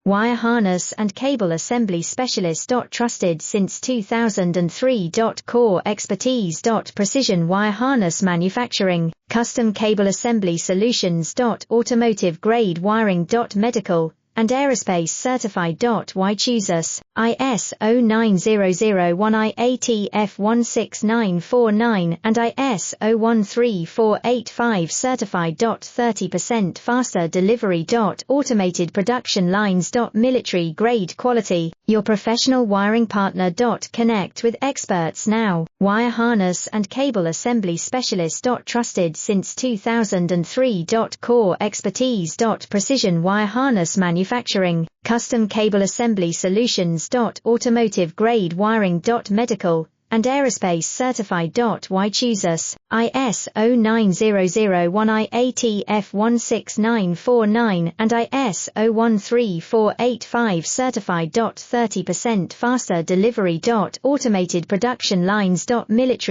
Wire harness and cable assembly specialist. Trusted since 2003. Core expertise. Precision wire harness manufacturing, custom cable assembly solutions. Automotive grade wiring. Medical and aerospace certified. Why choose us? ISO9001 IATF16949 and ISO13485 certified. 30% faster delivery. Automated production lines. Military grade quality, your professional wiring partner. Connect with experts now. Wire harness and cable assembly specialist. Trusted since 2003. Core expertise. Precision wire harness manufacturing, custom cable assembly solutions. Automotive grade wiring. Medical and aerospace certified. Why choose us? ISO9001 IATF16949 and ISO13485 certified. 30% faster delivery. Automated production lines. Military